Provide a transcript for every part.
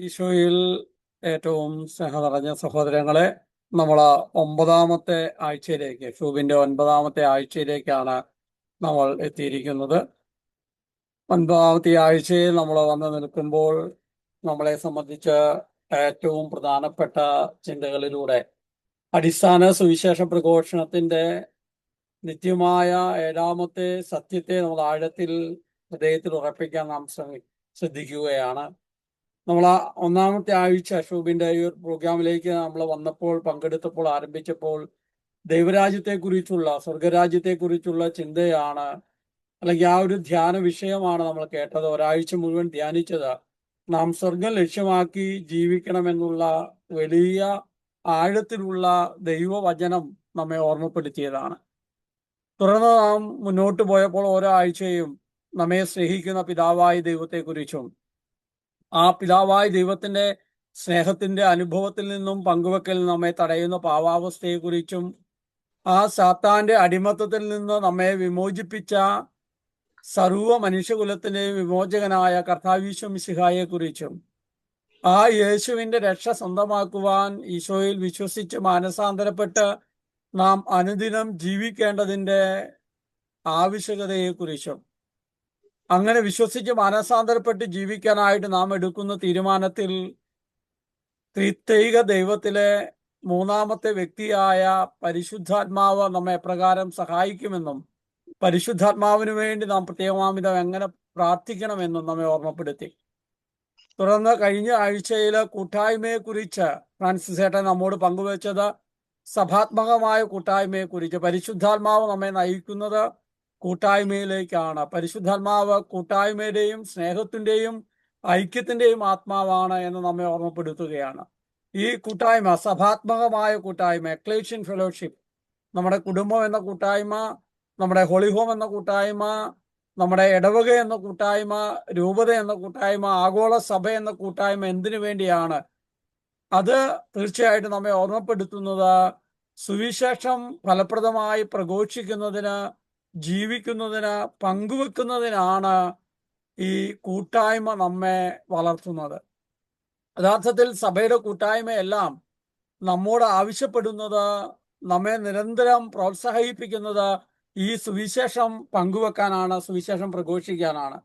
ഈശോയിൽ ഏറ്റവും സ്നേഹം നിറഞ്ഞ സഹോദരങ്ങളെ, നമ്മൾ 9ാമത്തെ ആഴ്ചയിലേക്ക്, ഷൂബിന്റെ 9ാമത്തെ ആഴ്ചയിലേക്കാണ് നമ്മൾ എത്തിയിരിക്കുന്നത്. 9ാമത്തെ ആഴ്ചയിൽ നമ്മൾ വന്നു നിൽക്കുമ്പോൾ നമ്മളെ സംബന്ധിച്ച് ഏറ്റവും പ്രധാനപ്പെട്ട ചിന്തകളിലൂടെ അടിസ്ഥാന സുവിശേഷ പ്രഘോഷണത്തിന്റെ നിത്യമായ 7ാമത്തെ സത്യത്തെ നമ്മൾ ആഴത്തിൽ ഹൃദയത്തിൽ ഉറപ്പിക്കാൻ നാം ശ്രദ്ധിക്കുകയാണ്. നമ്മൾ 1ാമത്തെ ആഴ്ച ഷൂബിന്റെ ഈ പ്രോഗ്രാമിലേക്ക് നമ്മൾ വന്നപ്പോൾ, പങ്കെടുത്തപ്പോൾ, ആരംഭിച്ചപ്പോൾ ദൈവരാജ്യത്തെക്കുറിച്ചുള്ള, സ്വർഗരാജ്യത്തെക്കുറിച്ചുള്ള ചിന്തയാണ്, അല്ലെങ്കിൽ ആ ഒരു ധ്യാന വിഷയമാണ് നമ്മൾ കേട്ടത്. ഒരാഴ്ച മുഴുവൻ ധ്യാനിച്ചത് നാം സ്വർഗം ലക്ഷ്യമാക്കി ജീവിക്കണമെന്നുള്ള വലിയ ആഴത്തിലുള്ള ദൈവവചനം നമ്മെ ഓർമ്മപ്പെടുത്തിയതാണ്. തുടർന്ന് നാം മുന്നോട്ട് പോയപ്പോൾ ഓരോ ആഴ്ചയും നമ്മെ സ്നേഹിക്കുന്ന പിതാവായ ദൈവത്തെക്കുറിച്ചും ആ പിതാവായ ദൈവത്തിന്റെ സ്നേഹത്തിന്റെ അനുഭവത്തിൽ നിന്നും പങ്കുവെക്കൽ നമ്മെ തടയുന്ന പാവാവസ്ഥയെക്കുറിച്ചും ആ സാത്താന്റെ അടിമത്തത്തിൽ നിന്ന് നമ്മെ വിമോചിപ്പിച്ച സർവ്വ മനുഷ്യകുലത്തിന്റെയും വിമോചകനായ കർത്താവീശോ മിശിഹായെക്കുറിച്ചും ആ യേശുവിന്റെ രക്ഷ സ്വന്തമാക്കുവാൻ ഈശോയിൽ വിശ്വസിച്ച് മാനസാന്തരപ്പെട്ട് നാം അനുദിനം ജീവിക്കേണ്ടതിൻ്റെ ആവശ്യകതയെക്കുറിച്ചും, അങ്ങനെ വിശ്വസിച്ച് മാനസാന്തരപ്പെട്ട് ജീവിക്കാനായിട്ട് നാം എടുക്കുന്ന തീരുമാനത്തിൽ ത്രിത്വൈക ദൈവത്തിലെ 3ാമത്തെ വ്യക്തിയായ പരിശുദ്ധാത്മാവ് നമ്മെ എപ്രകാരം സഹായിക്കുമെന്നും പരിശുദ്ധാത്മാവിന് വേണ്ടി നാം പ്രത്യേകമാമിതം എങ്ങനെ പ്രാർത്ഥിക്കണമെന്നും നമ്മെ ഓർമ്മപ്പെടുത്തി. തുടർന്ന് കഴിഞ്ഞ ആഴ്ചയിൽ കൂട്ടായ്മയെക്കുറിച്ച് ഫ്രാൻസിസ് ഏട്ടൻ നമ്മോട് പങ്കുവച്ചത് സഭാത്മകമായ കൂട്ടായ്മയെക്കുറിച്ച്. പരിശുദ്ധാത്മാവ് നമ്മെ നയിക്കുന്നത് കൂട്ടായ്മയിലേക്കാണ്. പരിശുദ്ധാത്മാവ് കൂട്ടായ്മയുടെയും സ്നേഹത്തിന്റെയും ഐക്യത്തിന്റെയും ആത്മാവാണ് എന്ന് നമ്മെ ഓർമ്മപ്പെടുത്തുകയാണ്. ഈ കൂട്ടായ്മ, സഭാത്മകമായ കൂട്ടായ്മ, എക്ലേഷ്യൻ ഫെലോഷിപ്പ്, നമ്മുടെ കുടുംബം എന്ന കൂട്ടായ്മ, നമ്മുടെ ഹോളി ഹോം എന്ന കൂട്ടായ്മ, നമ്മുടെ ഇടവക എന്ന കൂട്ടായ്മ, രൂപത എന്ന കൂട്ടായ്മ, ആഗോള സഭ എന്ന കൂട്ടായ്മ എന്തിനു വേണ്ടിയാണ്? അത് തീർച്ചയായിട്ടും നമ്മെ ഓർമ്മപ്പെടുത്തുന്നത് സുവിശേഷം ഫലപ്രദമായി പ്രഘോഷിക്കുന്നതിന്, ജീവിക്കുന്നതിന്, പങ്കുവെക്കുന്നതിനാണ് ഈ കൂട്ടായ്മ നമ്മെ വളർത്തുന്നത്. യഥാർത്ഥത്തിൽ സഭയുടെ കൂട്ടായ്മയെല്ലാം നമ്മോട് ആവശ്യപ്പെടുന്നത്, നമ്മെ നിരന്തരം പ്രോത്സാഹിപ്പിക്കുന്നത് ഈ സുവിശേഷം പങ്കുവെക്കാനാണ്, സുവിശേഷം പ്രഘോഷിക്കാനാണ്.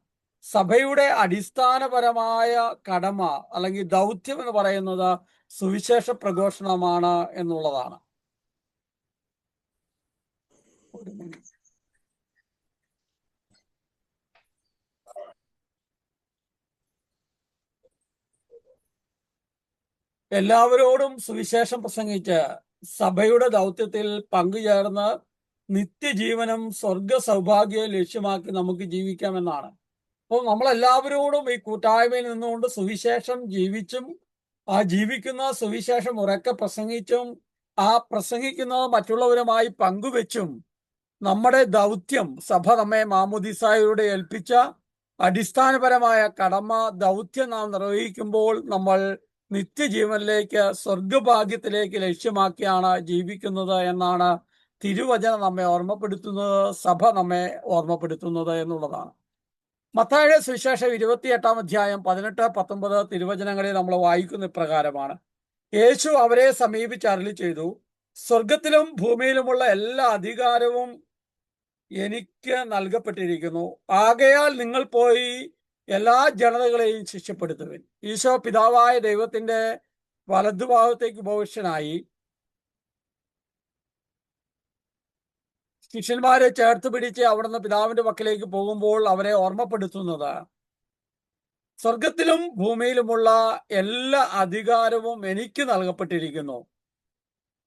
സഭയുടെ അടിസ്ഥാനപരമായ കടമ അല്ലെങ്കിൽ ദൗത്യം എന്ന് പറയുന്നത് സുവിശേഷ പ്രഘോഷണമാണ് എന്നുള്ളതാണ്. എല്ലാവരോടും സുവിശേഷം പ്രസംഗിച്ച് സഭയുടെ ദൗത്യത്തിൽ പങ്കുചേർന്ന് നിത്യജീവനം, സ്വർഗ സൗഭാഗ്യം ലക്ഷ്യമാക്കി നമുക്ക് ജീവിക്കാമെന്നാണ്. അപ്പോൾ നമ്മളെല്ലാവരോടും ഈ കൂട്ടായ്മയിൽ നിന്നുകൊണ്ട് സുവിശേഷം ജീവിച്ചും, ആ ജീവിക്കുന്ന സുവിശേഷം ഉറക്കെ പ്രസംഗിച്ചും, ആ പ്രസംഗിക്കുന്നത് മറ്റുള്ളവരുമായി പങ്കുവെച്ചും നമ്മുടെ ദൗത്യം, സഭ നമ്മെ മാമോദീസായിലൂടെ ഏൽപ്പിച്ച അടിസ്ഥാനപരമായ കടമ, ദൗത്യം നാം നിർവഹിക്കുമ്പോൾ നമ്മൾ നിത്യജീവനിലേക്ക്, സ്വർഗഭാഗ്യത്തിലേക്ക് ലക്ഷ്യമാക്കിയാണ് ജീവിക്കുന്നത് എന്നാണ് തിരുവചനം നമ്മെ ഓർമ്മപ്പെടുത്തുന്നത്, സഭ നമ്മെ ഓർമ്മപ്പെടുത്തുന്നത് എന്നുള്ളതാണ്. മത്തായിയുടെ സുവിശേഷം 28-ാം അധ്യായം 18-19 തിരുവചനങ്ങളിൽ നമ്മൾ വായിക്കുന്ന ഇപ്രകാരമാണ്: യേശു അവരെ സമീപിച്ച് അരുളി ചെയ്തു, സ്വർഗത്തിലും ഭൂമിയിലുമുള്ള എല്ലാ അധികാരവും എനിക്ക് നൽകപ്പെട്ടിരിക്കുന്നു. ആകയാൽ നിങ്ങൾ പോയി എല്ലാ ജനതകളെയും ശിഷ്യപ്പെടുത്തുവിൻ. ഈശോ പിതാവായ ദൈവത്തിന്റെ വലതുഭാഗത്തേക്ക് ഉപവിഷ്ടനായി ശിഷ്യന്മാരെ ചേർത്ത് പിടിച്ച് അവിടുന്ന് പിതാവിന്റെ പക്കലേക്ക് പോകുമ്പോൾ അവരെ ഓർമ്മപ്പെടുത്തുന്നത്, സ്വർഗത്തിലും ഭൂമിയിലുമുള്ള എല്ലാ അധികാരവും എനിക്ക് നൽകപ്പെട്ടിരിക്കുന്നു.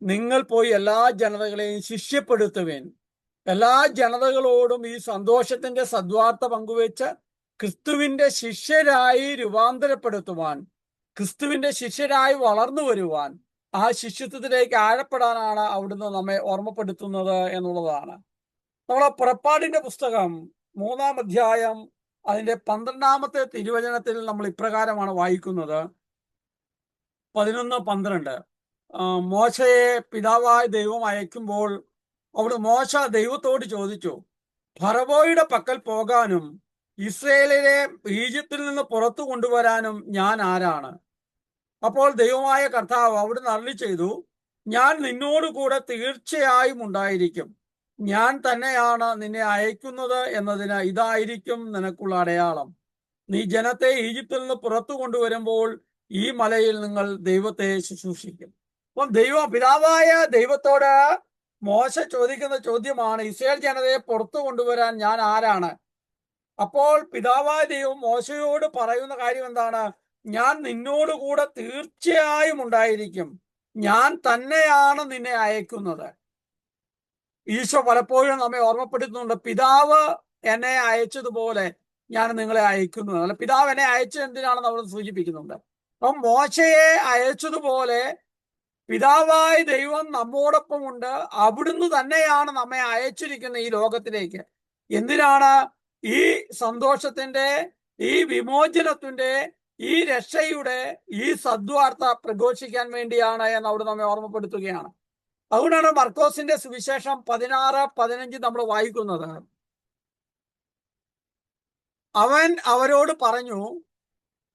നിങ്ങൾ പോയി എല്ലാ ജനതകളെയും ശിഷ്യപ്പെടുത്തുവിൻ. എല്ലാ ജനതകളോടും ഈ സന്തോഷത്തിന്റെ സദ്വാർത്ത പങ്കുവെച്ച് ക്രിസ്തുവിന്റെ ശിഷ്യരായി രൂപാന്തരപ്പെടുത്തുവാൻ, ക്രിസ്തുവിന്റെ ശിഷ്യരായി വളർന്നു വരുവാൻ, ആ ശിഷ്യത്വത്തിലേക്ക് ആഴപ്പെടാനാണ് അവിടുന്ന് നമ്മെ ഓർമ്മപ്പെടുത്തുന്നത് എന്നുള്ളതാണ്. നമ്മളെ പുറപ്പാടിന്റെ പുസ്തകം 3-ാം അധ്യായം അതിന്റെ 12-ാമത്തെ തിരുവചനത്തിൽ നമ്മൾ ഇപ്രകാരമാണ് വായിക്കുന്നത്. 11-12 മോശയെ പിതാവായ ദൈവം അയക്കുമ്പോൾ അവിടെ മോശ ദൈവത്തോട് ചോദിച്ചു, ഫറവോയുടെ പക്കൽ പോകാനും ഇസ്രയേലിനെ ഈജിപ്തിൽ നിന്ന് പുറത്തു കൊണ്ടുവരാനും ഞാൻ ആരാണ്? അപ്പോൾ ദൈവമായ കർത്താവ് അവിടുന്ന് അരുളി ചെയ്തു, ഞാൻ നിന്നോട് കൂടെ തീർച്ചയായും ഉണ്ടായിരിക്കും. ഞാൻ തന്നെയാണ് നിന്നെ അയക്കുന്നത് എന്നതിന് ഇതായിരിക്കും നിനക്കുള്ള അടയാളം. നീ ജനത്തെ ഈജിപ്തിൽ നിന്ന് പുറത്തു കൊണ്ടുവരുമ്പോൾ ഈ മലയിൽ നിങ്ങൾ ദൈവത്തെ ശുശ്രൂഷിക്കും. അപ്പം പിതാവായ ദൈവത്തോട് മോശ ചോദിക്കുന്ന ചോദ്യമാണ്, ഇസ്രായേൽ ജനതയെ പുറത്തു കൊണ്ടുവരാൻ ഞാൻ ആരാണ്? അപ്പോൾ പിതാവായ ദൈവം മോശയോട് പറയുന്ന കാര്യം എന്താണ്? ഞാൻ നിന്നോട് കൂടെ തീർച്ചയായും ഉണ്ടായിരിക്കും. ഞാൻ തന്നെയാണ് നിന്നെ അയക്കുന്നത്. ഈശോ പലപ്പോഴും നമ്മെ ഓർമ്മപ്പെടുത്തുന്നുണ്ട്, പിതാവ് എന്നെ അയച്ചതുപോലെ ഞാൻ നിങ്ങളെ അയക്കുന്നു. അല്ല, പിതാവ് എന്നെ അയച്ചത് എന്തിനാണെന്ന് അവിടെ സൂചിപ്പിക്കുന്നുണ്ട്. അപ്പം മോശയെ അയച്ചതുപോലെ പിതാവായ ദൈവം നമ്മോടൊപ്പം ഉണ്ട്. അവിടുന്ന് തന്നെയാണ് നമ്മെ അയച്ചിരിക്കുന്നത് ഈ ലോകത്തിലേക്ക്. എന്തിനാണ്? ഈ സന്തോഷത്തിന്റെ, ഈ വിമോചനത്തിന്റെ, ഈ രക്ഷയുടെ, ഈ സദ്വാർത്ത പ്രഘോഷിക്കാൻ വേണ്ടിയാണ് എന്ന് അവിടെ നമ്മെ ഓർമ്മപ്പെടുത്തുകയാണ്. അതുകൊണ്ടാണ് മർക്കോസിന്റെ സുവിശേഷം 16-15 നമ്മൾ വായിക്കുന്നത്. അവൻ അവരോട് പറഞ്ഞു,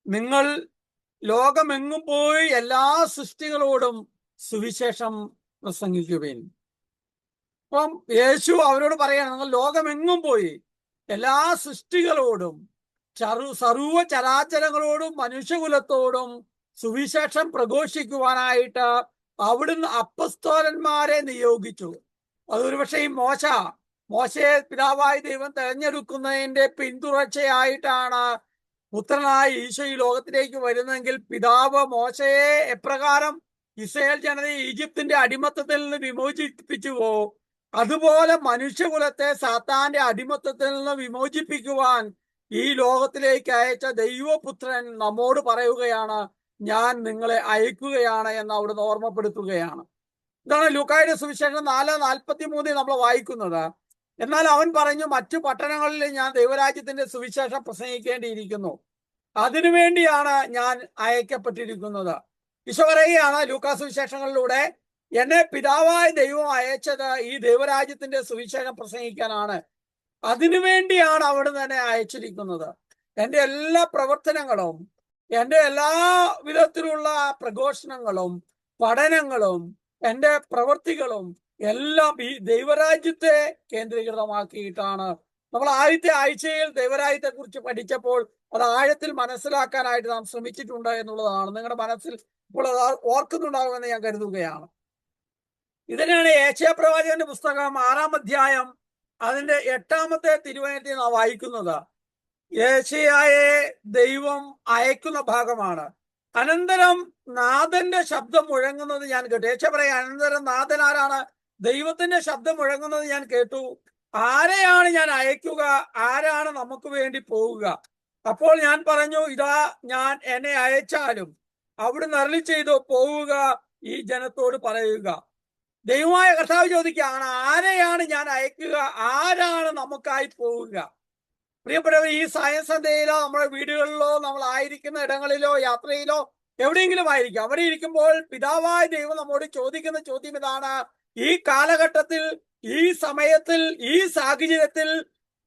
നിങ്ങൾ ലോകമെങ്ങും പോയി എല്ലാ സൃഷ്ടികളോടും സുവിശേഷം പ്രസംഗിക്കുവിൻ. അപ്പം യേശു അവരോട് പറയാണ്, നിങ്ങൾ ലോകമെങ്ങും പോയി എല്ലാ സൃഷ്ടികളോടും സർവ ചരാചരങ്ങളോടും മനുഷ്യകുലത്തോടും സുവിശേഷം പ്രഘോഷിക്കുവാനായിട്ട് അവിടുന്ന് അപ്പസ്തോലന്മാരെ നിയോഗിച്ചു. അതൊരു പക്ഷേ ഈ മോശയെ പിതാവായ ദൈവം തെരഞ്ഞെടുക്കുന്നതിന്റെ പിന്തുടർച്ചയായിട്ടാണ് പുത്രനായ ഈശോ ഈ ലോകത്തിലേക്ക് വരുന്നെങ്കിൽ, പിതാവ് മോശയെ എപ്രകാരം ഇസ്രായേൽ ജനതയെ ഈജിപ്തിന്റെ അടിമത്തത്തിൽ നിന്ന് വിമോചിപ്പിച്ചുവോ, അതുപോലെ മനുഷ്യകുലത്തെ സാത്താന്റെ അടിമത്തത്തിൽ നിന്ന് വിമോചിപ്പിക്കുവാൻ ഈ ലോകത്തിലേക്ക് അയച്ച ദൈവപുത്രൻ നമ്മോട് പറയുകയാണ്, ഞാൻ നിങ്ങളെ അയക്കുകയാണ് എന്ന് അവിടുന്ന് ഓർമ്മപ്പെടുത്തുകയാണ്. ഇതാണ് ലൂക്കായുടെ സുവിശേഷം 4:43 നമ്മൾ വായിക്കുന്നത്. എന്നാൽ അവൻ പറഞ്ഞു, മറ്റു പട്ടണങ്ങളിൽ ഞാൻ ദൈവരാജ്യത്തിന്റെ സുവിശേഷം പ്രസംഗിക്കേണ്ടിയിരിക്കുന്നു. അതിനുവേണ്ടിയാണ് ഞാൻ അയക്കപ്പെട്ടിരിക്കുന്നത്. ഈശോ പറയുകയാണ് ലൂക്കാ സുവിശേഷങ്ങളിലൂടെ, എന്നെ പിതാവായ ദൈവം അയച്ചത് ഈ ദൈവരാജ്യത്തിന്റെ സുവിശേഷം പ്രസംഗിക്കാനാണ്. അതിനുവേണ്ടിയാണ് അവിടുന്ന് എന്നെ അയച്ചിരിക്കുന്നത്. എൻ്റെ എല്ലാ പ്രവർത്തനങ്ങളും, എൻ്റെ എല്ലാ വിധത്തിലുള്ള പ്രഘോഷണങ്ങളും പഠനങ്ങളും എൻ്റെ പ്രവൃത്തികളും എല്ലാം ഈ ദൈവരാജ്യത്തെ കേന്ദ്രീകൃതമാക്കിയിട്ടാണ്. നമ്മൾ ആദ്യത്തെ ആഴ്ചയിൽ ദൈവരാജ്യത്തെ കുറിച്ച് പഠിച്ചപ്പോൾ അത് ആഴത്തിൽ മനസ്സിലാക്കാനായിട്ട് നാം ശ്രമിച്ചിട്ടുണ്ട് എന്നുള്ളതാണ്. നിങ്ങളുടെ മനസ്സിൽ ഇപ്പോൾ അത് ഓർക്കുന്നുണ്ടാകുമെന്ന് ഞാൻ കരുതുകയാണ്. ഇതിനാണ് യേശയ്യാ പ്രവാചകന്റെ പുസ്തകം 6-ാം അധ്യായം അതിന്റെ 8-ാമത്തെ തിരുവചനത്തിൽ നാം വായിക്കുന്നത്. യേശയ്യായെ ദൈവം അയക്കുന്ന ഭാഗമാണ്. അനന്തരം നാഥന്റെ ശബ്ദം മുഴങ്ങുന്നത് ഞാൻ കേട്ടു. യേശയ്യാ പറയാ, അനന്തരം നാഥൻ ആരാണ്? ദൈവത്തിന്റെ ശബ്ദം മുഴങ്ങുന്നത് ഞാൻ കേട്ടു. ആരെയാണ് ഞാൻ അയക്കുക? ആരാണ് നമുക്ക് വേണ്ടി പോവുക? അപ്പോൾ ഞാൻ പറഞ്ഞു, ഇതാ ഞാൻ, എന്നെ അയച്ചാലും. അവിടുന്ന് അരുളി ചെയ്തു, പോവുക, ഈ ജനത്തോട് പറയുക. ദൈവമായ കർത്താവ് ചോദിക്കുകയാണ്, ആരെയാണ് ഞാൻ അയക്കുക? ആരാണ് നമുക്കായി പോവുക? പ്രിയപ്പെട്ടവർ, ഈ സയൻസ് സന്ധ്യയിലോ നമ്മുടെ വീടുകളിലോ നമ്മൾ ആയിരിക്കുന്ന ഇടങ്ങളിലോ യാത്രയിലോ എവിടെയെങ്കിലും ആയിരിക്കും, അവിടെ ഇരിക്കുമ്പോൾ പിതാവായ ദൈവം നമ്മോട് ചോദിക്കുന്ന ചോദ്യം ഇതാണ്: ഈ കാലഘട്ടത്തിൽ, ഈ സമയത്തിൽ, ഈ സാഹചര്യത്തിൽ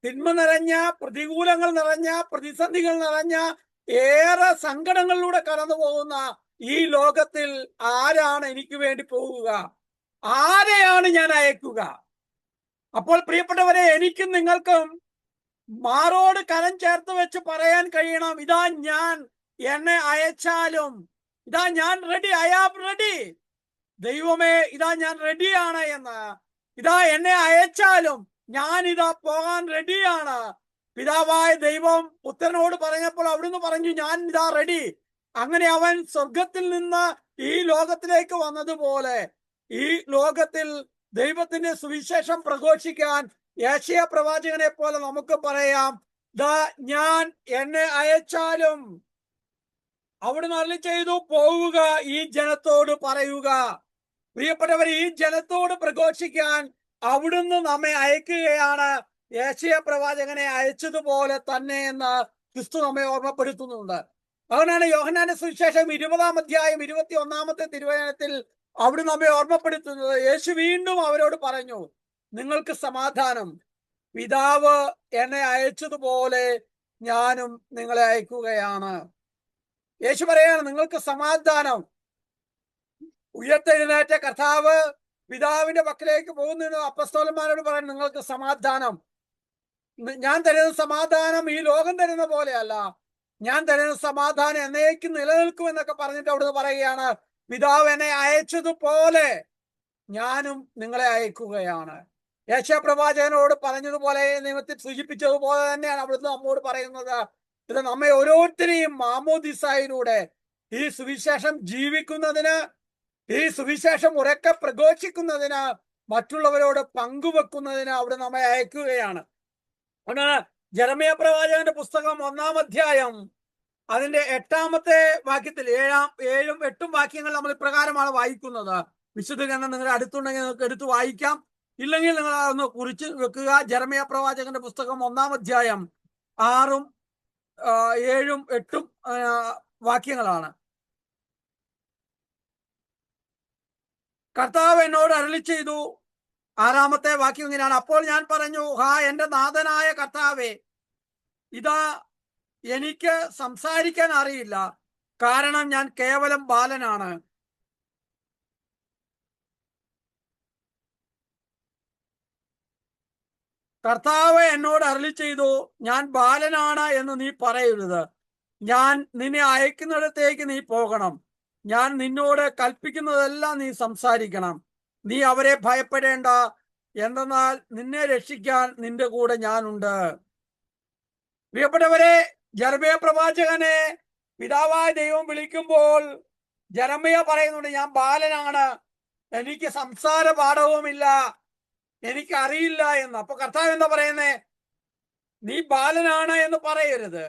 തിന്മ നിറഞ്ഞ, പ്രതികൂലങ്ങൾ നിറഞ്ഞ, പ്രതിസന്ധികൾ നിറഞ്ഞ, ഏറെ സങ്കടങ്ങളിലൂടെ കടന്നു പോകുന്ന ഈ ലോകത്തിൽ ആരാണ് എനിക്ക് വേണ്ടി പോവുക? ആരെയാണ് ഞാൻ അയക്കുക? അപ്പോൾ പ്രിയപ്പെട്ടവരെ, എനിക്കും നിങ്ങൾക്കും മാറോട് കരം ചേർത്ത് വെച്ച് പറയാൻ കഴിയണം, ഇതാ ഞാൻ, എന്നെ അയച്ചാലും ഇതാ ഞാൻ റെഡി, ഐ ആം റെഡി. ദൈവമേ, ഇതാ ഞാൻ റെഡിയാണ് എന്ന്. ഇതാ എന്നെ അയച്ചാലും ഞാൻ ഇതാ പോകാൻ റെഡിയാണ്. പിതാവായ ദൈവം പുത്രനോട് പറഞ്ഞപ്പോൾ അവിടുന്ന് പറഞ്ഞു, ഞാൻ ഇതാ റെഡി. അങ്ങനെ അവൻ സ്വർഗത്തിൽ നിന്ന് ഈ ലോകത്തിലേക്ക് വന്നതുപോലെ ഈ ലോകത്തിൽ ദൈവത്തിന്റെ സുവിശേഷം പ്രഘോഷിക്കാൻ യേശയ്യാ പ്രവാചകനെ പോലെ നമുക്ക് പറയാം, ദാ ഞാൻ, എന്നെ അയച്ചാലും. അവിടുന്ന് അരുളി ചെയ്തു, പോവുക, ഈ ജനത്തോട് പറയുക. പ്രിയപ്പെട്ടവർ, ഈ ജനത്തോട് പ്രഘോഷിക്കാൻ അവിടുന്ന് നമ്മെ അയക്കുകയാണ്. യേശയ്യാ പ്രവാചകനെ അയച്ചതുപോലെ തന്നെ എന്ന് ക്രിസ്തു നമ്മെ ഓർമ്മപ്പെടുത്തുന്നുണ്ട്. അതുകൊണ്ടാണ് യോഹന്നാന്റെ സുവിശേഷം 20-ാം അധ്യായം 21-ാമത്തെ തിരുവചനത്തിൽ അവിടെ നമ്മെ ഓർമ്മപ്പെടുത്തുന്നത്. യേശു വീണ്ടും അവരോട് പറഞ്ഞു, നിങ്ങൾക്ക് സമാധാനം. പിതാവ് എന്നെ അയച്ചതുപോലെ ഞാനും നിങ്ങളെ അയക്കുകയാണ്. യേശു പറയാണ് നിങ്ങൾക്ക് സമാധാനം. ഉയർത്തെഴുന്നേറ്റ കർത്താവ് പിതാവിന്റെ പക്കലേക്ക് പോകുന്നു. അപ്പസ്തോലന്മാരോട് പറയാൻ നിങ്ങൾക്ക് സമാധാനം. ഞാൻ തരുന്ന സമാധാനം ഈ ലോകം തരുന്ന പോലെയല്ല, ഞാൻ തരുന്ന സമാധാനം എന്നേക്കും നിലനിൽക്കും എന്നൊക്കെ പറഞ്ഞിട്ട് അവിടുന്ന് പറയുകയാണ്, പിതാവ് എന്നെ അയച്ചതുപോലെ ഞാനും നിങ്ങളെ അയക്കുകയാണ്. യേശയ്യാപ്രവാചകനോട് പറഞ്ഞതുപോലെ, നിയമത്തിൽ സൂചിപ്പിച്ചതുപോലെ തന്നെയാണ് അവിടുന്ന് നമ്മോട് പറയുന്നത്. ഇത് നമ്മെ ഓരോരുത്തരെയും മാമോദിസായിലൂടെ ഈ സുവിശേഷം ജീവിക്കുന്നതിന്, ഈ സുവിശേഷം ഉറക്കെ പ്രഘോഷിക്കുന്നതിന്, മറ്റുള്ളവരോട് പങ്കുവെക്കുന്നതിന് അവിടെ നമ്മെ അയക്കുകയാണ്. അങ്ങനെ ജെറമ്യാ പ്രവാചകന്റെ പുസ്തകം 1-ാം അധ്യായം അതിന്റെ 8-ാമത്തെ വാക്യത്തിൽ 7ഉം 8ഉം വാക്യങ്ങൾ നമ്മൾ ഇപ്രകാരമാണ് വായിക്കുന്നത്. വിശുദ്ധ ഗ്രന്ഥം നിങ്ങളുടെ അടുത്തുണ്ടെങ്കിൽ നിങ്ങൾക്ക് എടുത്ത് വായിക്കാം, ഇല്ലെങ്കിൽ നിങ്ങൾ അതൊന്ന് കുറിച്ച് വെക്കുക. ജെറമ്യാ പ്രവാചകന്റെ പുസ്തകം 1-ാം അധ്യായം 6ഉം 7ഉം 8ഉം വാക്യങ്ങളാണ്. കർത്താവ് എന്നോട് അരുളി ചെയ്തു. 6-ാമത്തെ വാക്യം ഇങ്ങനെയാണ്: അപ്പോൾ ഞാൻ പറഞ്ഞു, ഹാ എന്റെ നാഥനായ കർത്താവേ, ഇതാ എനിക്ക് സംസാരിക്കാൻ അറിയില്ല, കാരണം ഞാൻ കേവലം ബാലനാണ്. കർത്താവ് എന്നോട് അരുളി ചെയ്തു, ഞാൻ ബാലനാണ് എന്ന് നീ പറയരുത്. ഞാൻ നിന്നെ അയക്കുന്നിടത്തേക്ക് നീ പോകണം. ഞാൻ നിന്നോട് കൽപ്പിക്കുന്നതെല്ലാം നീ സംസാരിക്കണം. നീ അവരെ ഭയപ്പെടേണ്ട, എന്തെന്നാൽ നിന്നെ രക്ഷിക്കാൻ നിന്റെ കൂടെ ഞാനുണ്ട്. പ്രിയപ്പെട്ടവരെ, ജെറമ്യാ പ്രവാചകനെ പിതാവായ ദൈവം വിളിക്കുമ്പോൾ ജെറമ്യാ പറയുന്നുണ്ട്, ഞാൻ ബാലനാണ്, എനിക്ക് സംസാര പാഠവുമില്ല, എനിക്കറിയില്ല എന്ന്. അപ്പൊ കർത്താവ് എന്താ പറയുന്നേ? നീ ബാലനാണ് എന്ന് പറയരുത്.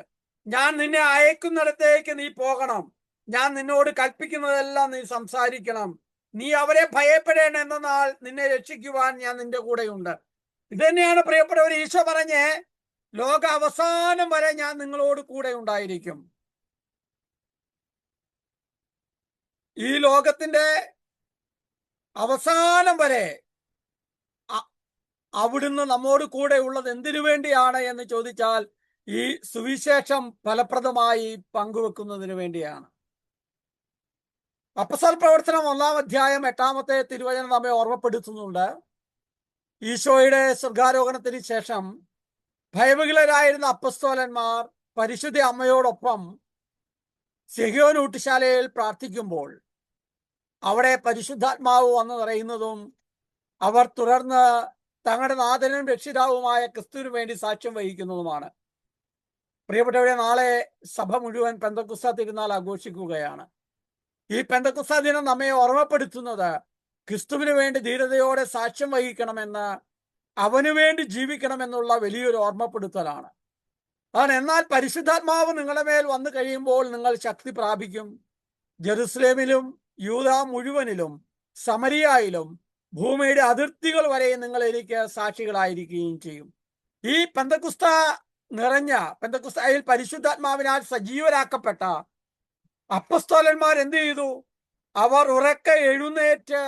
ഞാൻ നിന്നെ അയക്കുന്നിടത്തേക്ക് നീ പോകണം. ഞാൻ നിന്നോട് കൽപ്പിക്കുന്നതെല്ലാം നീ സംസാരിക്കണം. നീ അവരെ ഭയപ്പെടേണ്ട, എന്നാൽ നിന്നെ രക്ഷിക്കുവാൻ ഞാൻ നിന്റെ കൂടെയുണ്ട്. ഇത് തന്നെയാണ് പ്രിയപ്പെട്ടവർ ഈശോ പറഞ്ഞേ, ലോക അവസാനം വരെ ഞാൻ നിങ്ങളോട് കൂടെ ഉണ്ടായിരിക്കും. ഈ ലോകത്തിന്റെ അവസാനം വരെ അവിടുന്ന് നമ്മോട് കൂടെ ഉള്ളത് എന്തിനു വേണ്ടിയാണ് എന്ന് ചോദിച്ചാൽ, ഈ സുവിശേഷം ഫലപ്രദമായി പങ്കുവെക്കുന്നതിന് വേണ്ടിയാണ്. അപ്പസ്തല പ്രവർത്തനം 1-ാം അധ്യായം 8-ാമത്തെ തിരുവചനം നമ്മെ ഓർമ്മപ്പെടുത്തുന്നുണ്ട്. ഈശോയുടെ സ്വർഗാരോഹണത്തിന് ശേഷം ഭയവിഹ്വലരായിരുന്ന അപ്പസ്തോലന്മാർ പരിശുദ്ധ അമ്മയോടൊപ്പം സെഹിയോൻ ഊട്ടുശാലയിൽ പ്രാർത്ഥിക്കുമ്പോൾ അവിടെ പരിശുദ്ധാത്മാവ് വന്നു നിറയുന്നതും അവർ തുടർന്ന് തങ്ങളുടെ നാഥനും രക്ഷിതാവുമായ ക്രിസ്തുവിന് വേണ്ടി സാക്ഷ്യം വഹിക്കുന്നതുമാണ്. പ്രിയപ്പെട്ടവരെ, നാളെ സഭ മുഴുവൻ പെന്തക്കോസ്താ തിരുനാൾ ആഘോഷിക്കുകയാണ്. ഈ പെന്തക്കോസ്താ ദിനം നമ്മെ ഓർമ്മപ്പെടുത്തുന്നത് ക്രിസ്തുവിന് വേണ്ടി ധീരതയോടെ സാക്ഷ്യം വഹിക്കണമെന്ന്, അവന് വേണ്ടി ജീവിക്കണമെന്നുള്ള വലിയൊരു ഓർമ്മപ്പെടുത്തലാണ്. അതാണ്. എന്നാൽ പരിശുദ്ധാത്മാവ് നിങ്ങളുടെ മേൽ വന്നു കഴിയുമ്പോൾ നിങ്ങൾ ശക്തി പ്രാപിക്കും. ജെറുസലേമിലും യൂദ മുഴുവനിലും സമരിയായിലും ഭൂമിയുടെ അതിർത്തികൾ വരെ നിങ്ങൾ എനിക്ക് സാക്ഷികളായിരിക്കുകയും ചെയ്യും. ഈ പെന്തക്കോസ്താ നിറഞ്ഞ പെന്തക്കോസ്തായിൽ പരിശുദ്ധാത്മാവിനാൽ സജീവരാക്കപ്പെട്ട അപ്പസ്തോലന്മാർ എന്ത് ചെയ്തു? അവർ ഉറക്കെ എഴുന്നേറ്റ്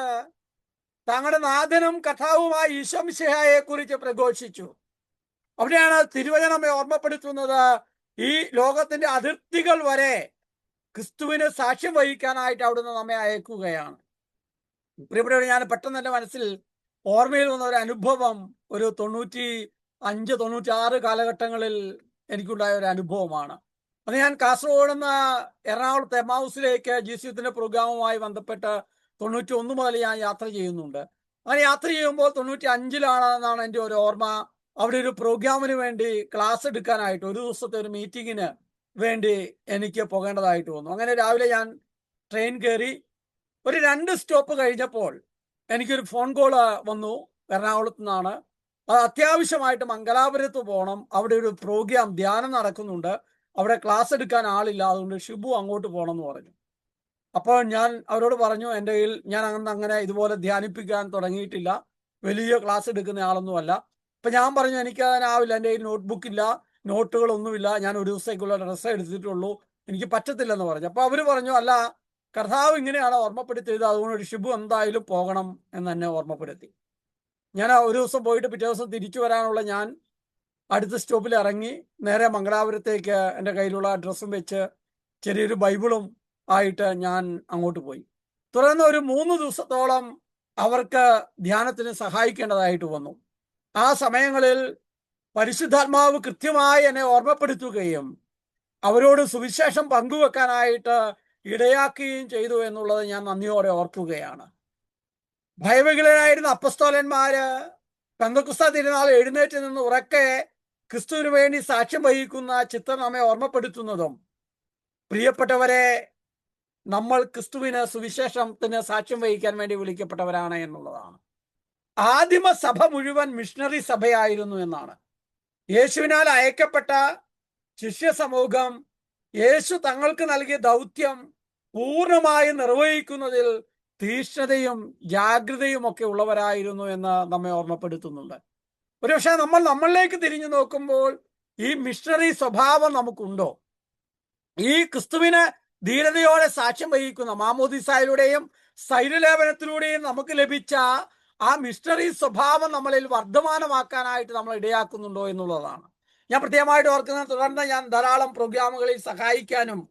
തങ്ങളുടെ നാഥനും കർത്താവുമായ ഈശോ മിശിഹായെ കുറിച്ച് പ്രഘോഷിച്ചു. അവിടെയാണ് തിരുവചനമെ ഓർമ്മപ്പെടുത്തുന്നത്, ഈ ലോകത്തിന്റെ അതിർത്തികൾ വരെ ക്രിസ്തുവിന് സാക്ഷ്യം വഹിക്കാനായിട്ട് അവിടുന്ന് നമ്മെ അയക്കുകയാണ്. പ്രിയപ്പെട്ടവരെ, ഞാൻ പെട്ടെന്ന് എൻ്റെ മനസ്സിൽ ഓർമ്മയിൽ വന്ന ഒരു അനുഭവം ഒരു 95-96 കാലഘട്ടങ്ങളിൽ എനിക്കുണ്ടായ ഒരു അനുഭവമാണ്. അത് ഞാൻ കാസർഗോഡ് നിന്ന് എറണാകുളത്ത് എമ്മാവുസിലേക്ക് ജീസസിന്റെ പ്രോഗ്രാമുമായി ബന്ധപ്പെട്ട് 91 മുതൽ ഞാൻ യാത്ര ചെയ്യുന്നുണ്ട്. അങ്ങനെ യാത്ര ചെയ്യുമ്പോൾ 95-ലാണെന്നാണ് എൻ്റെ ഒരു ഓർമ്മ. അവിടെ ഒരു പ്രോഗ്രാമിന് വേണ്ടി ക്ലാസ് എടുക്കാനായിട്ട് ഒരു ദിവസത്തെ ഒരു മീറ്റിങ്ങിന് വേണ്ടി എനിക്ക് പോകേണ്ടതായിട്ട് വന്നു. അങ്ങനെ രാവിലെ ഞാൻ ട്രെയിൻ കയറി. ഒരു 2 സ്റ്റോപ്പ് കഴിഞ്ഞപ്പോൾ എനിക്കൊരു ഫോൺ കോള് വന്നു, എറണാകുളത്ത് നിന്നാണ്. അത് അത്യാവശ്യമായിട്ട് മംഗലാപുരത്ത് പോകണം, അവിടെ ഒരു പ്രോഗ്രാം ധ്യാനം നടക്കുന്നുണ്ട്, അവിടെ ക്ലാസ് എടുക്കാൻ ആളില്ല, അതുകൊണ്ട് ഷിബു അങ്ങോട്ട് പോകണം എന്ന് പറഞ്ഞു. അപ്പോൾ ഞാൻ അവരോട് പറഞ്ഞു, എൻ്റെ കയ്യിൽ ഞാൻ അങ്ങനെ ഇതുപോലെ ധ്യാനിപ്പിക്കാൻ തുടങ്ങിയിട്ടില്ല, വലിയ ക്ലാസ് എടുക്കുന്ന ആളൊന്നുമല്ല. അപ്പം ഞാൻ പറഞ്ഞു, എനിക്ക് അതിനാവില്ല, എൻ്റെ കയ്യിൽ നോട്ട്ബുക്കില്ല, നോട്ടുകളൊന്നുമില്ല, ഞാൻ ഒരു ദിവസത്തേക്കുള്ള ഡ്രസ്സേ എടുത്തിട്ടുള്ളൂ, എനിക്ക് പറ്റത്തില്ലെന്ന് പറഞ്ഞു. അപ്പോൾ അവർ പറഞ്ഞു, അല്ല, കർത്താവ് ഇങ്ങനെയാണ് ഓർമ്മപ്പെടുത്തിയത്, അതുകൊണ്ട് ഒരു ഷിബു എന്തായാലും പോകണം എന്ന് എന്നെ ഓർമ്മപ്പെടുത്തി. ഞാൻ ഒരു ദിവസം പോയിട്ട് പിറ്റേ ദിവസം തിരിച്ചു വരാനുള്ള ഞാൻ അടുത്ത സ്റ്റോപ്പിൽ ഇറങ്ങി നേരെ മംഗലാപുരത്തേക്ക് എൻ്റെ കയ്യിലുള്ള ഡ്രസ്സും വെച്ച് ചെറിയൊരു ബൈബിളും ആയിട്ട് ഞാൻ അങ്ങോട്ട് പോയി. തുടർന്ന് ഒരു 3 ദിവസത്തോളം അവർക്ക് ധ്യാനത്തിന് സഹായിക്കേണ്ടതായിട്ട് വന്നു. ആ സമയങ്ങളിൽ പരിശുദ്ധാത്മാവ് കൃത്യമായി എന്നെ ഓർമ്മപ്പെടുത്തുകയും അവരോട് സുവിശേഷം പങ്കുവെക്കാനായിട്ട് ഇടയാക്കുകയും ചെയ്തു എന്നുള്ളത് ഞാൻ നന്ദിയോടെ ഓർക്കുകയാണ്. ഭയവിഹ്വലരായിരുന്ന അപ്പസ്തോലന്മാര് പെന്തക്കോസ്താ തിരുനാൾ എഴുന്നേറ്റ് നിന്ന് ഉറക്കെ ക്രിസ്തുവിന് വേണ്ടി സാക്ഷ്യം വഹിക്കുന്ന ചിത്രം നമ്മെ ഓർമ്മപ്പെടുത്തുന്നതും, പ്രിയപ്പെട്ടവരെ, നമ്മൾ ക്രിസ്തുവിന് സുവിശേഷത്തിന് സാക്ഷ്യം വഹിക്കാൻ വേണ്ടി വിളിക്കപ്പെട്ടവരാണ് എന്നുള്ളതാണ്. ആദിമ സഭ മുഴുവൻ മിഷണറി സഭയായിരുന്നു എന്നാണ്. യേശുവിനാൽ അയക്കപ്പെട്ട ശിഷ്യ സമൂഹം യേശു തങ്ങൾക്ക് നൽകിയ ദൗത്യം പൂർണ്ണമായി നിർവഹിക്കുന്നതിൽ തീക്ഷ്ണതയും ജാഗ്രതയും ഒക്കെ ഉള്ളവരായിരുന്നു എന്ന് നമ്മെ ഓർമ്മപ്പെടുത്തുന്നുണ്ട്. ഒരുപക്ഷെ നമ്മൾ നമ്മളിലേക്ക് തിരിഞ്ഞു നോക്കുമ്പോൾ ഈ മിഷണറി സ്വഭാവം നമുക്കുണ്ടോ? ഈ ക്രിസ്തുവിന് ധീരതയോടെ സാക്ഷ്യം വഹിക്കുന്ന മാമോദിസായിലൂടെയും സ്ഥൈര്യലേപനത്തിലൂടെയും നമുക്ക് ലഭിച്ച ആ മിഷണറി സ്വഭാവം നമ്മളിൽ വർദ്ധമാനമാക്കാനായിട്ട് നമ്മൾ ഇടയാക്കുന്നുണ്ടോ എന്നുള്ളതാണ് ഞാൻ പ്രത്യേകമായിട്ട് ഓർക്കുന്നത്. തുടർന്ന് ഞാൻ ധാരാളം പ്രോഗ്രാമുകളിൽ സഹായിക്കാനും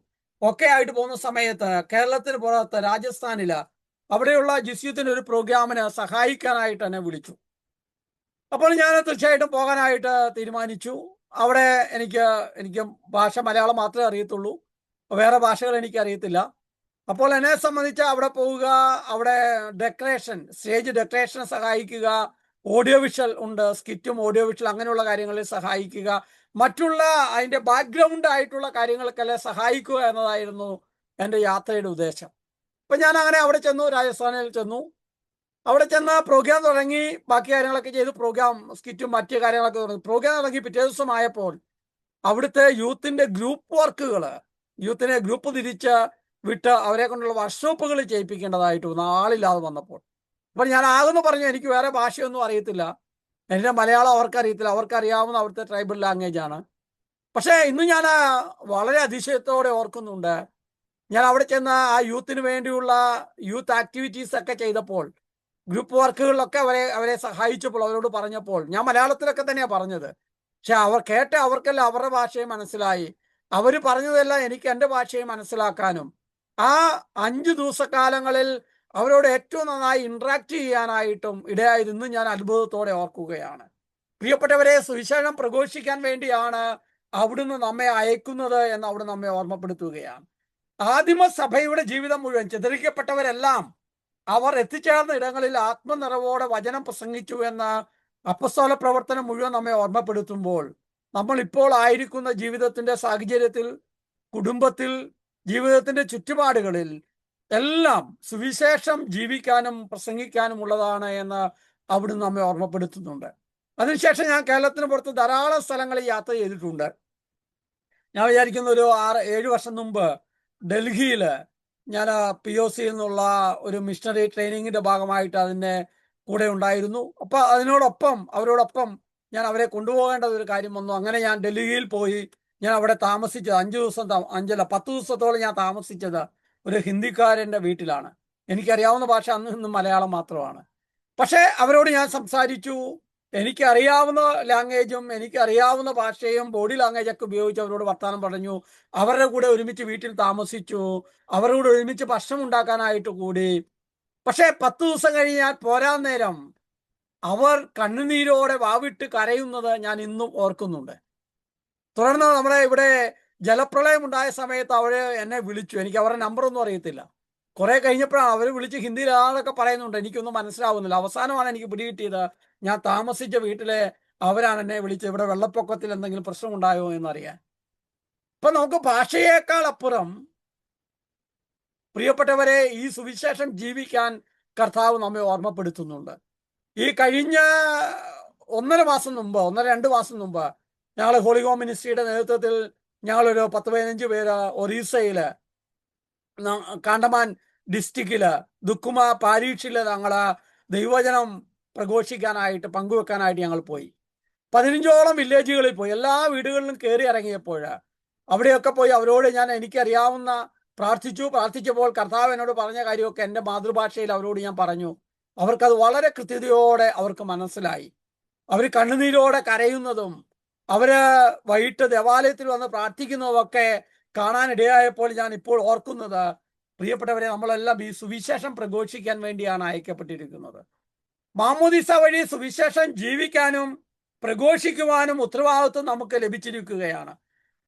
ഒക്കെ ആയിട്ട് പോകുന്ന സമയത്ത് കേരളത്തിന് പുറത്ത് രാജസ്ഥാനില് അവിടെയുള്ള ജിസ്യൂത്തിന് ഒരു പ്രോഗ്രാമിന് സഹായിക്കാനായിട്ട് എന്നെ വിളിച്ചു. അപ്പോൾ ഞാൻ തീർച്ചയായിട്ടും പോകാനായിട്ട് തീരുമാനിച്ചു. അവിടെ എനിക്ക് ഭാഷ മലയാളം മാത്രമേ അറിയത്തുള്ളൂ, വേറെ ഭാഷകൾ എനിക്ക് അറിയത്തില്ല. അപ്പോൾ എന്നെ സംബന്ധിച്ച് അവിടെ പോവുക, അവിടെ ഡെക്കറേഷൻ, സ്റ്റേജ് ഡെക്കറേഷൻ സഹായിക്കുക, ഓഡിയോ വിഷ്വൽ ഉണ്ട്, സ്കിറ്റും ഓഡിയോ വിഷ്വൽ അങ്ങനെയുള്ള കാര്യങ്ങളിൽ സഹായിക്കുക, മറ്റുള്ള അതിൻ്റെ ബാക്ക്ഗ്രൗണ്ട് ആയിട്ടുള്ള കാര്യങ്ങൾക്കെല്ലാം സഹായിക്കുക എന്നതായിരുന്നു എൻ്റെ യാത്രയുടെ ഉദ്ദേശം. അപ്പം ഞാൻ അങ്ങനെ അവിടെ ചെന്നു, രാജസ്ഥാനിൽ ചെന്നു. അവിടെ ചെന്ന് പ്രോഗ്രാം തുടങ്ങി, ബാക്കി കാര്യങ്ങളൊക്കെ ചെയ്തു. പ്രോഗ്രാം സ്കിറ്റും മറ്റു കാര്യങ്ങളൊക്കെ തുടങ്ങി. പ്രോഗ്രാം തുടങ്ങി പിറ്റേ ദിവസമായപ്പോൾ അവിടുത്തെ യൂത്തിൻ്റെ ഗ്രൂപ്പ് വർക്കുകൾ, യൂത്തിനെ ഗ്രൂപ്പ് തിരിച്ച് വിട്ട് അവരെ കൊണ്ടുള്ള വർക്ക്ഷോപ്പുകൾ ചെയ്യിപ്പിക്കേണ്ടതായിട്ട് വന്നു, ആളില്ലാതെ വന്നപ്പോൾ. അപ്പോൾ ഞാൻ ആകുന്നു പറഞ്ഞു, എനിക്ക് വേറെ ഭാഷയൊന്നും അറിയത്തില്ല, എൻ്റെ മലയാളം അവർക്കറിയത്തില്ല, അവർക്കറിയാവുന്ന അവിടുത്തെ ട്രൈബൽ ലാംഗ്വേജ് ആണ്. പക്ഷേ ഇന്ന് ഞാൻ വളരെ അതിശയത്തോടെ ഓർക്കുന്നുണ്ട്, ഞാൻ അവിടെ ചെന്ന് ആ യൂത്തിന് വേണ്ടിയുള്ള യൂത്ത് ആക്ടിവിറ്റീസ് ഒക്കെ ചെയ്തപ്പോൾ, ഗ്രൂപ്പ് വർക്കുകളിലൊക്കെ അവരെ സഹായിച്ചപ്പോൾ, അവരോട് പറഞ്ഞപ്പോൾ, ഞാൻ മലയാളത്തിലൊക്കെ തന്നെയാണ് പറഞ്ഞത്. പക്ഷെ അവർ അവർക്കെല്ലാം അവരുടെ ഭാഷയെ മനസ്സിലായി. അവർ പറഞ്ഞതെല്ലാം എനിക്ക് എൻ്റെ ഭാഷയെ മനസ്സിലാക്കാനും ആ 5 ദിവസക്കാലങ്ങളിൽ അവരോട് ഏറ്റവും നന്നായി ഇന്ററാക്ട് ചെയ്യാനായിട്ടും ഇടയായിരുന്നു. ഞാൻ അത്ഭുതത്തോടെ ഓർക്കുകയാണ്. പ്രിയപ്പെട്ടവരെ, സുവിശേഷം പ്രഘോഷിക്കാൻ വേണ്ടിയാണ് അവിടുന്ന് നമ്മെ അയക്കുന്നത് എന്ന് അവിടെ നമ്മെ ഓർമ്മപ്പെടുത്തുകയാണ്. ആദിമസഭയുടെ ജീവിതം മുഴുവൻ ചിതറിക്കപ്പെട്ടവരെല്ലാം അവർ എത്തിച്ചേർന്ന ഇടങ്ങളിൽ ആത്മനിറവോടെ വചനം പ്രസംഗിച്ചു എന്ന അപ്പസ്തോല പ്രവർത്തനം മുഴുവൻ നമ്മെ ഓർമ്മപ്പെടുത്തുമ്പോൾ, നമ്മൾ ഇപ്പോൾ ആയിരിക്കുന്ന ജീവിതത്തിന്റെ സാഹചര്യത്തിൽ, കുടുംബത്തിൽ, ജീവിതത്തിന്റെ ചുറ്റുപാടുകളിൽ എല്ലാം സുവിശേഷം ജീവിക്കാനും പ്രസംഗിക്കാനും ഉള്ളതാണ് എന്ന് അവിടുന്ന് നമ്മെ ഓർമ്മപ്പെടുത്തുന്നുണ്ട്. അതിനുശേഷം ഞാൻ കേരളത്തിന് പുറത്ത് ധാരാളം സ്ഥലങ്ങളിൽ യാത്ര ചെയ്തിട്ടുണ്ട്. ഞാൻ വിചാരിക്കുന്ന ഒരു 6-7 വർഷം മുമ്പ് ഡൽഹിയിൽ ഞാൻ POC എന്നുള്ള ഒരു മിഷണറി ട്രെയിനിങ്ങിന്റെ ഭാഗമായിട്ട് അതിൻ്റെ കൂടെ ഉണ്ടായിരുന്നു. അപ്പം അവരോടൊപ്പം ഞാൻ അവരെ കൊണ്ടുപോകേണ്ട ഒരു കാര്യം വന്നു. അങ്ങനെ ഞാൻ ഡൽഹിയിൽ പോയി. ഞാൻ അവിടെ താമസിച്ചത് 10 ദിവസത്തോളം ഞാൻ താമസിച്ചത് ഒരു ഹിന്ദിക്കാരൻ്റെ വീട്ടിലാണ്. എനിക്കറിയാവുന്ന ഭാഷ അന്ന് ഇന്നും മലയാളം മാത്രമാണ്. പക്ഷേ അവരോട് ഞാൻ സംസാരിച്ചു. എനിക്കറിയാവുന്ന ലാംഗ്വേജും എനിക്കറിയാവുന്ന ഭാഷയും ബോഡി ലാംഗ്വേജൊക്കെ ഉപയോഗിച്ച് അവരോട് വർത്തമാനം പറഞ്ഞു. അവരുടെ കൂടെ ഒരുമിച്ച് വീട്ടിൽ താമസിച്ചു. അവരുടെ കൂടെ ഒരുമിച്ച് ഭക്ഷണം ഉണ്ടാക്കാനായിട്ട് കൂടി. പക്ഷേ 10 ദിവസം കഴിഞ്ഞാൽ പോരാൻ നേരം അവർ കണ്ണുനീരോടെ വാവിട്ട് കരയുന്നത് ഞാൻ ഇന്നും ഓർക്കുന്നുണ്ട്. തുടർന്ന് നമ്മുടെ ഇവിടെ ജലപ്രളയം ഉണ്ടായ സമയത്ത് അവർ എന്നെ വിളിച്ചു. എനിക്ക് അവരുടെ നമ്പറൊന്നും അറിയത്തില്ല. കുറെ കഴിഞ്ഞപ്പോഴാണ് അവർ വിളിച്ച് ഹിന്ദിയിലാതൊക്കെ പറയുന്നുണ്ട്, എനിക്കൊന്നും മനസ്സിലാവുന്നില്ല. അവസാനമാണ് എനിക്ക് പിടികിട്ടിയത്, ഞാൻ താമസിച്ച വീട്ടിലെ അവരാണ് എന്നെ വിളിച്ചത്, ഇവിടെ വെള്ളപ്പൊക്കത്തിൽ എന്തെങ്കിലും പ്രശ്നം ഉണ്ടായോ എന്നറിയാൻ. അപ്പൊ നമുക്ക് ഭാഷയേക്കാൾ അപ്പുറം, പ്രിയപ്പെട്ടവരെ, ഈ സുവിശേഷം ജീവിക്കാൻ കർത്താവ് നമ്മെ ഓർമ്മപ്പെടുത്തുന്നുണ്ട്. ഈ കഴിഞ്ഞ 1.5 മാസം മുമ്പ് 1-2 മാസം മുമ്പ് ഞങ്ങൾ ഹോളിഗോം മിനിസ്ട്രിയുടെ നേതൃത്വത്തിൽ ഞങ്ങളൊരു 10-15 പേര് ഒറീസയില് കാണ്ടമാൻ ഡിസ്ട്രിക്റ്റില് ദുക്കുമ പാരീഷില് ഞങ്ങള് ദൈവവചനം പ്രഘോഷിക്കാനായിട്ട് പങ്കുവെക്കാനായിട്ട് ഞങ്ങൾ പോയി. 15ഓളം വില്ലേജുകളിൽ പോയി. എല്ലാ വീടുകളിലും കയറി ഇറങ്ങിയപ്പോൾ അവിടെയൊക്കെ പോയി അവരോട് ഞാൻ എനിക്കറിയാവുന്ന പ്രാർത്ഥിച്ചപ്പോൾ കർത്താവ് എന്നോട് പറഞ്ഞ കാര്യമൊക്കെ എൻ്റെ മാതൃഭാഷയിൽ അവരോട് ഞാൻ പറഞ്ഞു. അവർക്കത് വളരെ കൃത്യതയോടെ അവർക്ക് മനസ്സിലായി. അവർ കണ്ണുനീരോടെ കരയുന്നതും അവര് വൈകിട്ട് ദേവാലയത്തിൽ വന്ന് പ്രാർത്ഥിക്കുന്നതുമൊക്കെ കാണാനിടയായപ്പോൾ ഞാൻ ഇപ്പോൾ ഓർക്കുന്നത്, പ്രിയപ്പെട്ടവരെ, നമ്മളെല്ലാം ഈ സുവിശേഷം പ്രഘോഷിക്കാൻ വേണ്ടിയാണ് അയക്കപ്പെട്ടിരിക്കുന്നത്. മാമോദിസ വഴി സുവിശേഷം ജീവിക്കാനും പ്രഘോഷിക്കുവാനും ഉത്തരവാദിത്വം നമുക്ക് ലഭിച്ചിരിക്കുകയാണ്.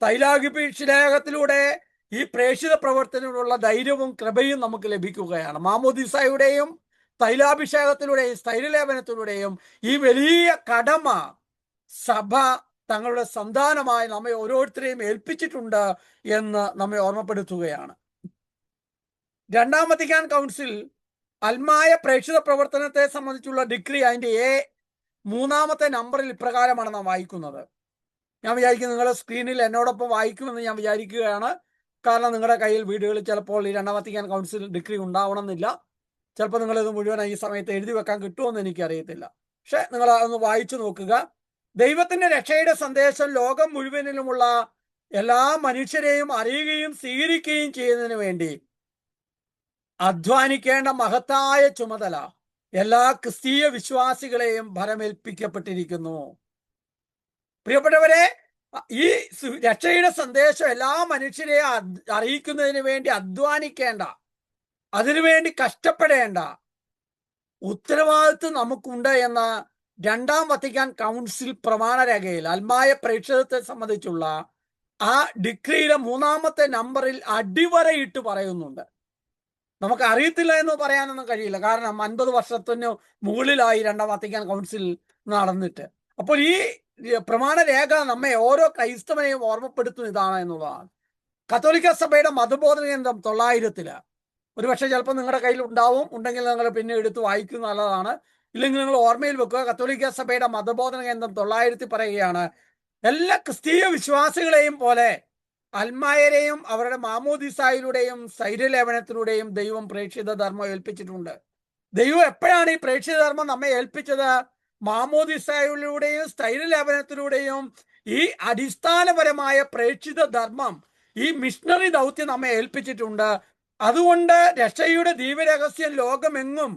തൈലാഭിഷേകത്തിലൂടെ ഈ പ്രേക്ഷിത പ്രവർത്തനത്തിനുള്ള ധൈര്യവും കൃപയും നമുക്ക് ലഭിക്കുകയാണ്. മാമോദിസയുടെയും തൈലാഭിഷേകത്തിലൂടെയും സ്ഥൈര്യലേപനത്തിലൂടെയും ഈ വലിയ കടമ സഭ തങ്ങളുടെ സന്താനമായി നമ്മെ ഓരോരുത്തരെയും ഏൽപ്പിച്ചിട്ടുണ്ട് എന്ന് നമ്മെ ഓർമ്മപ്പെടുത്തുകയാണ്. രണ്ടാം വത്തിക്കാൻ കൗൺസിൽ അൽമായ പ്രേക്ഷിത പ്രവർത്തനത്തെ സംബന്ധിച്ചുള്ള ഡിഗ്രി അതിൻ്റെ മൂന്നാമത്തെ നമ്പറിൽ ഇപ്രകാരമാണ് നാം വായിക്കുന്നത്. ഞാൻ വിചാരിക്കും നിങ്ങൾ സ്ക്രീനിൽ എന്നോടൊപ്പം വായിക്കുമെന്ന് ഞാൻ വിചാരിക്കുകയാണ്. കാരണം നിങ്ങളുടെ കയ്യിൽ വീടുകളിൽ ചിലപ്പോൾ ഈ രണ്ടാം വത്തിക്കാൻ കൗൺസിൽ ഡിഗ്രി ഉണ്ടാവണമെന്നില്ല. ചിലപ്പോൾ നിങ്ങളിത് മുഴുവൻ ഈ സമയത്ത് എഴുതി വെക്കാൻ കിട്ടുമെന്ന് എനിക്കറിയത്തില്ല. പക്ഷെ നിങ്ങൾ ഒന്ന് വായിച്ചു നോക്കുക. ദൈവത്തിന്റെ രക്ഷയുടെ സന്ദേശം ലോകം മുഴുവനിലുമുള്ള എല്ലാ മനുഷ്യരെയും അറിയുകയും സ്വീകരിക്കുകയും ചെയ്യുന്നതിന് വേണ്ടി അധ്വാനിക്കേണ്ട മഹത്തായ ചുമതല എല്ലാ ക്രിസ്തീയ വിശ്വാസികളെയും ഭരമേൽപ്പിക്കപ്പെട്ടിരിക്കുന്നു. പ്രിയപ്പെട്ടവരെ, ഈ രക്ഷയുടെ സന്ദേശം എല്ലാ മനുഷ്യരെയും അറിയിക്കുന്നതിന് വേണ്ടി അധ്വാനിക്കേണ്ട, അതിനുവേണ്ടി കഷ്ടപ്പെടേണ്ട ഉത്തരവാദിത്വം നമുക്കുണ്ട് എന്ന രണ്ടാം വത്തിക്കാൻ കൗൺസിൽ പ്രമാണരേഖയിൽ അൽമായ പ്രേക്ഷിതത്തെ സംബന്ധിച്ചുള്ള ആ ഡിഗ്രിയിലെ മൂന്നാമത്തെ നമ്പറിൽ അടിവരയിട്ട് പറയുന്നുണ്ട്. നമുക്ക് അറിയത്തില്ല എന്ന് പറയാനൊന്നും കഴിയില്ല. കാരണം 50 വർഷത്തിന് മുകളിലായി രണ്ടാം വത്തിക്കാൻ കൗൺസിൽ നടന്നിട്ട്. അപ്പോൾ ഈ പ്രമാണരേഖ നമ്മെ ഓരോ ക്രൈസ്തവനെയും ഓർമ്മപ്പെടുത്തുന്ന ഇതാണ് എന്നുള്ളതാണ്. കത്തോലിക്ക സഭയുടെ മതബോധന കേന്ദ്രം 900 ഒരുപക്ഷെ ചിലപ്പോൾ നിങ്ങളുടെ കയ്യിൽ ഉണ്ടാവും. ഉണ്ടെങ്കിൽ നിങ്ങൾ പിന്നെ എടുത്ത് വായിക്കുന്നത് നല്ലതാണ്. ഇല്ലെങ്കിൽ നിങ്ങൾ ഓർമ്മയിൽ വെക്കുക. കത്തോലിക്ക സഭയുടെ മതബോധന കേന്ദ്രം 900 പറയുകയാണ്, എല്ലാ ക്രിസ്തീയ വിശ്വാസികളെയും പോലെ അൽമായരെയും അവരുടെ മാമോദിസായിലൂടെയും സ്ഥൈര്യലേപനത്തിലൂടെയും ദൈവം പ്രേക്ഷിത ധർമ്മം ഏൽപ്പിച്ചിട്ടുണ്ട്. ദൈവം എപ്പോഴാണ് ഈ പ്രേക്ഷിത ധർമ്മം നമ്മെ ഏൽപ്പിച്ചത്? മാമോദിസായിലൂടെയും സ്ഥൈര്യലേപനത്തിലൂടെയും ഈ അടിസ്ഥാനപരമായ പ്രേക്ഷിത ധർമ്മം, ഈ മിഷണറി ദൗത്യം നമ്മെ ഏൽപ്പിച്ചിട്ടുണ്ട്. അതുകൊണ്ട് രക്ഷയുടെ ദീപരഹസ്യം ലോകമെങ്ങും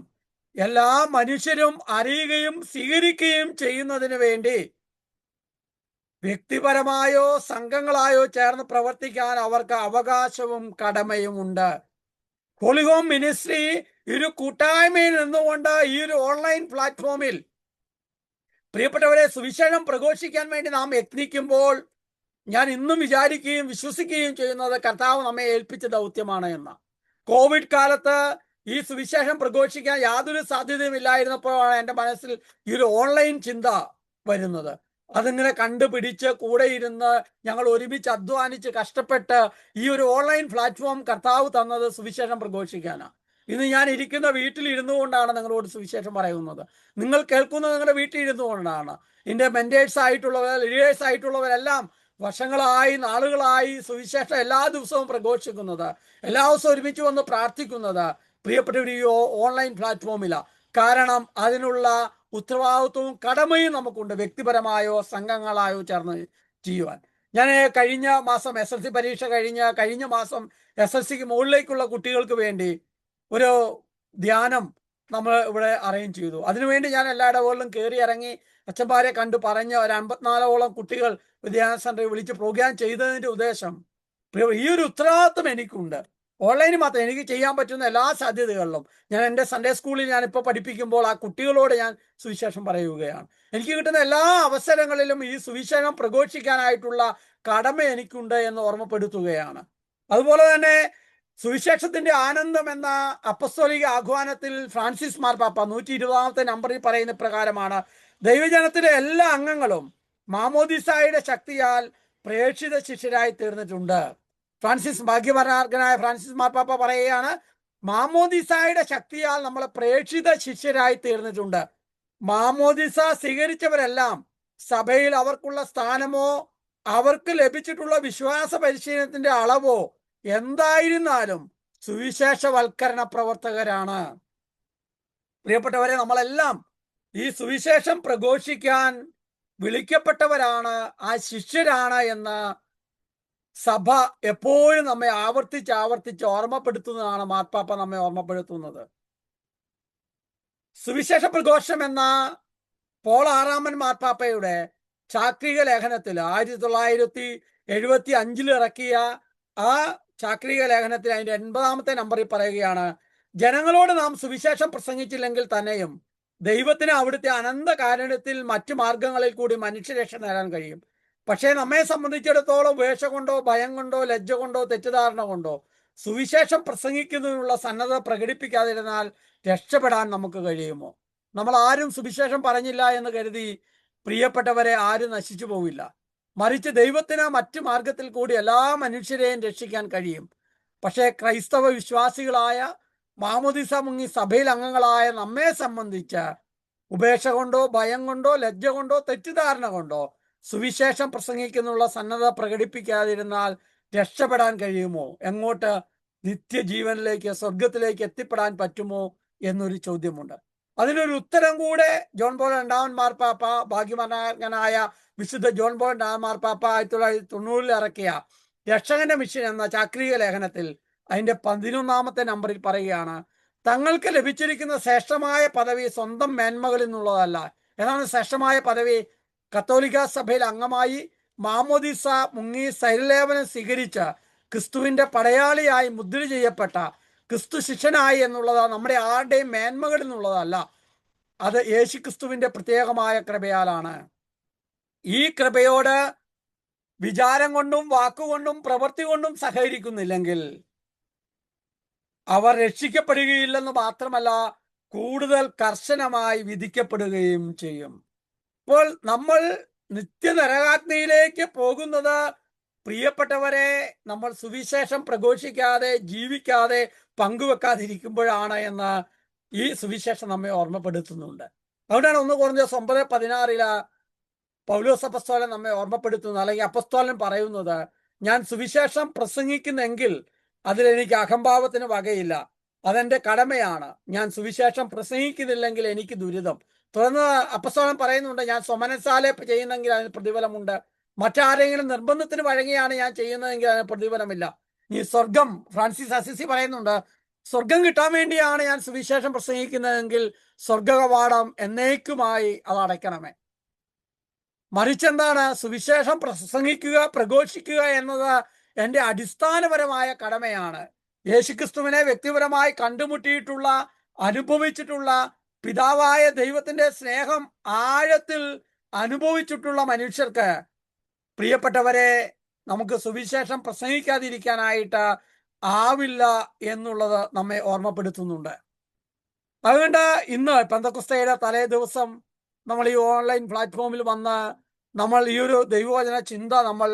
എല്ലാ മനുഷ്യരും അറിയുകയും സ്വീകരിക്കുകയും ചെയ്യുന്നതിന് വേണ്ടി വ്യക്തിപരമായോ സംഘങ്ങളായോ ചേർന്ന് പ്രവർത്തിക്കാൻ അവർക്ക് അവകാശവും കടമയും ഉണ്ട്. ഹോളി ഹോം മിനിസ്ട്രി ഒരു കൂട്ടായ്മയിൽ നിന്നുകൊണ്ട് ഈ ഒരു ഓൺലൈൻ പ്ലാറ്റ്ഫോമിൽ പ്രിയപ്പെട്ടവരെ സുവിശേഷം പ്രഘോഷിക്കാൻ വേണ്ടി നാം യത്നിക്കുമ്പോൾ ഞാൻ ഇന്നും വിചാരിക്കുകയും വിശ്വസിക്കുകയും ചെയ്യുന്നത് കർത്താവ് നമ്മെ ഏൽപ്പിച്ച ദൗത്യമാണ് എന്ന. കോവിഡ് കാലത്ത് ഈ സുവിശേഷം പ്രഘോഷിക്കാൻ യാതൊരു സാധ്യതയും ഇല്ലായിരുന്നപ്പോഴാണ് എൻ്റെ മനസ്സിൽ ഈ ഒരു ഓൺലൈൻ ചിന്ത വരുന്നത്. അതിങ്ങനെ കണ്ടുപിടിച്ച് കൂടെ ഇരുന്ന് ഞങ്ങൾ ഒരുമിച്ച് അധ്വാനിച്ച് കഷ്ടപ്പെട്ട് ഈ ഒരു ഓൺലൈൻ പ്ലാറ്റ്ഫോം കർത്താവ് തന്നത് സുവിശേഷം പ്രഘോഷിക്കാനാണ്. ഇന്ന് ഞാൻ ഇരിക്കുന്ന വീട്ടിൽ ഇരുന്നു കൊണ്ടാണ് നിങ്ങളോട് സുവിശേഷം പറയുന്നത്. നിങ്ങൾ കേൾക്കുന്നത് നിങ്ങളുടെ വീട്ടിൽ ഇരുന്നു കൊണ്ടാണ്. എൻ്റെ മെന്റേഴ്സ് ആയിട്ടുള്ളവർ, ലീഡേഴ്സ് ആയിട്ടുള്ളവരെല്ലാം വർഷങ്ങളായി നാളുകളായി സുവിശേഷം എല്ലാ ദിവസവും പ്രഘോഷിക്കുന്നത്, എല്ലാ ദിവസവും ഒരുമിച്ച് വന്ന് പ്രാർത്ഥിക്കുന്നത് പ്രിയപ്പെട്ടവർ ഈ ഓൺലൈൻ പ്ലാറ്റ്ഫോമിലാണ്. കാരണം അതിനുള്ള ഉത്തരവാദിത്വവും കടമയും നമുക്കുണ്ട്, വ്യക്തിപരമായോ സംഘങ്ങളായോ ചേർന്ന് ചെയ്യുവാൻ. ഞാൻ കഴിഞ്ഞ മാസം SSLC പരീക്ഷ കഴിഞ്ഞ മാസം SSLCക്ക് മുകളിലേക്കുള്ള കുട്ടികൾക്ക് വേണ്ടി ഒരു ധ്യാനം നമ്മൾ ഇവിടെ അറേഞ്ച് ചെയ്തു. അതിനുവേണ്ടി ഞാൻ എല്ലാ ഇടവുകളിലും കയറി ഇറങ്ങി അച്ഛന്മാരെ കണ്ടു പറഞ്ഞ് ഒരു 54ഓളം കുട്ടികൾ ധ്യാന സെന്ററിൽ വിളിച്ച് പ്രോഗ്രാം ചെയ്തതിൻ്റെ ഉദ്ദേശം, ഈ ഒരു ഉത്തരവാദിത്വം എനിക്കുണ്ട്. ഓൺലൈനിൽ മാത്രം എനിക്ക് ചെയ്യാൻ പറ്റുന്ന എല്ലാ സാധ്യതകളിലും ഞാൻ എൻ്റെ സൺഡേ സ്കൂളിൽ ഞാനിപ്പോൾ പഠിപ്പിക്കുമ്പോൾ ആ കുട്ടികളോട് ഞാൻ സുവിശേഷം പറയുകയാണ്. എനിക്ക് കിട്ടുന്ന എല്ലാ അവസരങ്ങളിലും ഈ സുവിശേഷം പ്രഘോഷിക്കാനായിട്ടുള്ള കടമ എനിക്കുണ്ട് എന്ന് ഓർമ്മപ്പെടുത്തുകയാണ്. അതുപോലെ തന്നെ സുവിശേഷത്തിന്റെ ആനന്ദം എന്ന അപ്പസ്തോലിക ആഹ്വാനത്തിൽ ഫ്രാൻസിസ് മാർപ്പാപ്പ 120ാമത്തെ നമ്പറിൽ പറയുന്ന പ്രകാരമാണ്, ദൈവജനത്തിലെ എല്ലാ അംഗങ്ങളും മാമോദിസായുടെ ശക്തിയാൽ പ്രേക്ഷിത ശിഷ്യരായി തീർന്നിട്ടുണ്ട്. ഭാഗ്യവാനാർഗനായ ഫ്രാൻസിസ് മാർപ്പാപ്പ പറയുകയാണ്, മാമോദിസായുടെ ശക്തിയാൽ നമ്മൾ പ്രേക്ഷിത ശിഷ്യരായി തീർന്നിട്ടുണ്ട്. മാമോദിസ സ്വീകരിച്ചവരെല്ലാം സഭയിൽ അവർക്കുള്ള സ്ഥാനമോ അവർക്ക് ലഭിച്ചിട്ടുള്ള വിശ്വാസ പരിശീലനത്തിന്റെ അളവോ എന്തായിരുന്നാലും സുവിശേഷവൽക്കരണ പ്രവർത്തകരാണ്. പ്രിയപ്പെട്ടവരെ, നമ്മളെല്ലാം ഈ സുവിശേഷം പ്രഘോഷിക്കാൻ വിളിക്കപ്പെട്ടവരാണ്, ആ ശിഷ്യരാണ് എന്ന് സഭ എപ്പോഴും നമ്മെ ആവർത്തിച്ച് ഓർമ്മപ്പെടുത്തുന്നതാണ് മാർപ്പാപ്പ നമ്മെ ഓർമ്മപ്പെടുത്തുന്നത്. സുവിശേഷ പ്രഘോഷം എന്ന പോൾ 6 മാർപ്പാപ്പയുടെ ചാക്രിക ലേഖനത്തിൽ 1975 ഇറക്കിയ ആ ചാക്രിക ലേഖനത്തിൽ അതിന്റെ 80-ാമത്തെ നമ്പറിൽ പറയുകയാണ്, ജനങ്ങളോട് നാം സുവിശേഷം പ്രസംഗിച്ചില്ലെങ്കിൽ തന്നെയും ദൈവത്തിന് അവിടുത്തെ അനന്ത കാരുണ്യത്തിൽ മറ്റു മാർഗങ്ങളിൽ കൂടി മനുഷ്യരക്ഷ നേടാൻ കഴിയും. പക്ഷേ നമ്മെ സംബന്ധിച്ചിടത്തോളം ഉപേക്ഷ കൊണ്ടോ ഭയം കൊണ്ടോ ലജ്ജ കൊണ്ടോ തെറ്റിദ്ധാരണ കൊണ്ടോ സുവിശേഷം പ്രസംഗിക്കുന്നതിനുള്ള സന്നദ്ധത പ്രകടിപ്പിക്കാതിരുന്നാൽ രക്ഷപ്പെടാൻ നമുക്ക് കഴിയുമോ? നമ്മൾ ആരും സുവിശേഷം പറഞ്ഞില്ല എന്ന് കരുതി പ്രിയപ്പെട്ടവരെ ആരും നശിച്ചു പോവില്ല. മറിച്ച് ദൈവത്തിന് മറ്റു മാർഗത്തിൽ കൂടി എല്ലാ മനുഷ്യരെയും രക്ഷിക്കാൻ കഴിയും. പക്ഷേ ക്രൈസ്തവ വിശ്വാസികളായ മാമോദിസ മുങ്ങി സഭയിൽ അംഗങ്ങളായ നമ്മെ സംബന്ധിച്ച് ഉപേക്ഷ കൊണ്ടോ ഭയം കൊണ്ടോ ലജ്ജ കൊണ്ടോ തെറ്റിദ്ധാരണ കൊണ്ടോ സുവിശേഷം പ്രസംഗിക്കുന്നുള്ള സന്നദ്ധത പ്രകടിപ്പിക്കാതിരുന്നാൽ രക്ഷപ്പെടാൻ കഴിയുമോ? എങ്ങോട്ട്? നിത്യജീവനിലേക്ക്, സ്വർഗത്തിലേക്ക് എത്തിപ്പെടാൻ പറ്റുമോ എന്നൊരു ചോദ്യമുണ്ട്. അതിനൊരു ഉത്തരം കൂടെ ജോൺ പോൾ രണ്ടാമൻ മാർപ്പാപ്പ, ഭാഗ്യവാനായ വിശുദ്ധ ജോൺ പോൾ രണ്ടാമൻ മാർപ്പാപ്പ 1990 ഇറക്കിയ രക്ഷകന്റെ മിഷൻ എന്ന ചാക്രിക ലേഖനത്തിൽ അതിന്റെ 11-ാമത്തെ നമ്പറിൽ പറയുകയാണ്, തങ്ങൾക്ക് ലഭിച്ചിരിക്കുന്ന ശ്രേഷ്ഠമായ പദവി സ്വന്തം മേന്മകളിൽ നിന്നുള്ളതല്ല. ഏതാണ് ശ്രേഷ്ഠമായ പദവി? കത്തോലിക്ക സഭയിൽ അംഗമായി മാമോദിസ മുങ്ങി ശരീരലേപനം സ്വീകരിച്ച ക്രിസ്തുവിന്റെ പടയാളിയായി മുദ്ര ചെയ്യപ്പെട്ട ക്രിസ്തു ശിഷ്യനായി എന്നുള്ളത് നമ്മുടെ ആരുടെയും മേന്മകളിൽ നിന്നുള്ളതല്ല. അത് യേശു ക്രിസ്തുവിന്റെ പ്രത്യേകമായ കൃപയാലാണ്. ഈ കൃപയോട് വിചാരം കൊണ്ടും വാക്കുകൊണ്ടും പ്രവൃത്തി കൊണ്ടും സഹകരിക്കുന്നില്ലെങ്കിൽ അവർ രക്ഷിക്കപ്പെടുകയില്ലെന്ന് മാത്രമല്ല, കൂടുതൽ കർശനമായി വിധിക്കപ്പെടുകയും ചെയ്യും. അപ്പോൾ നമ്മൾ നിത്യനരകാഗ്നിയിലേക്ക് പോകുന്നത് പ്രിയപ്പെട്ടവരെ നമ്മൾ സുവിശേഷം പ്രഘോഷിക്കാതെ ജീവിക്കാതെ പങ്കുവെക്കാതിരിക്കുമ്പോഴാണ് എന്ന് ഈ സുവിശേഷം നമ്മെ ഓർമ്മപ്പെടുത്തുന്നുണ്ട്. അതുകൊണ്ടാണ് 1 കൊരിന്ത്യർ 9:16 പൗലോസ് അപ്പസ്തോലൻ നമ്മെ ഓർമ്മപ്പെടുത്തുന്നത്, അല്ലെങ്കിൽ അപ്പസ്തോലൻ പറയുന്നത്, ഞാൻ സുവിശേഷം പ്രസംഗിക്കുന്നെങ്കിൽ അതിലെനിക്ക് അഹംഭാവത്തിന് വകയില്ല, അതെന്റെ കടമയാണ്. ഞാൻ സുവിശേഷം പ്രസംഗിക്കുന്നില്ലെങ്കിൽ എനിക്ക് ദുരിതം. തുടർന്ന് അപ്പസ്തോലൻ പറയുന്നുണ്ട്, ഞാൻ സ്വമനസാലെ ചെയ്യുന്നെങ്കിൽ അതിന് പ്രതിഫലമുണ്ട്, മറ്റാരെങ്കിലും നിർബന്ധത്തിന് വഴങ്ങിയാണ് ഞാൻ ചെയ്യുന്നതെങ്കിൽ അതിന് പ്രതിഫലമില്ല. ഈ സ്വർഗം, ഫ്രാൻസിസ് അസിസി പറയുന്നുണ്ട്, സ്വർഗം കിട്ടാൻ വേണ്ടിയാണ് ഞാൻ സുവിശേഷം പ്രസംഗിക്കുന്നതെങ്കിൽ സ്വർഗകവാടം എന്നേക്കുമായി അത് അടയ്ക്കണമേ. മറിച്ചെന്താണ്? സുവിശേഷം പ്രസംഗിക്കുക, പ്രഘോഷിക്കുക എന്നത് എൻ്റെ അടിസ്ഥാനപരമായ കടമയാണ്. യേശുക്രിസ്തുവിനെ വ്യക്തിപരമായി കണ്ടുമുട്ടിയിട്ടുള്ള, അനുഭവിച്ചിട്ടുള്ള, പിതാവായ ദൈവത്തിന്റെ സ്നേഹം ആഴത്തിൽ അനുഭവിച്ചിട്ടുള്ള മനുഷ്യർക്ക്, പ്രിയപ്പെട്ടവരെ, നമുക്ക് സുവിശേഷം പ്രസംഗിക്കാതിരിക്കാനായിട്ട് ആവില്ല എന്നുള്ളത് നമ്മെ ഓർമ്മപ്പെടുത്തുന്നുണ്ട്. അതുകൊണ്ട് ഇന്ന് പെന്തക്കോസ്തയുടെ തലേ ദിവസം നമ്മൾ ഈ ഓൺലൈൻ പ്ലാറ്റ്ഫോമിൽ വന്ന് നമ്മൾ ഈ ഒരു ദൈവവചന ചിന്ത, നമ്മൾ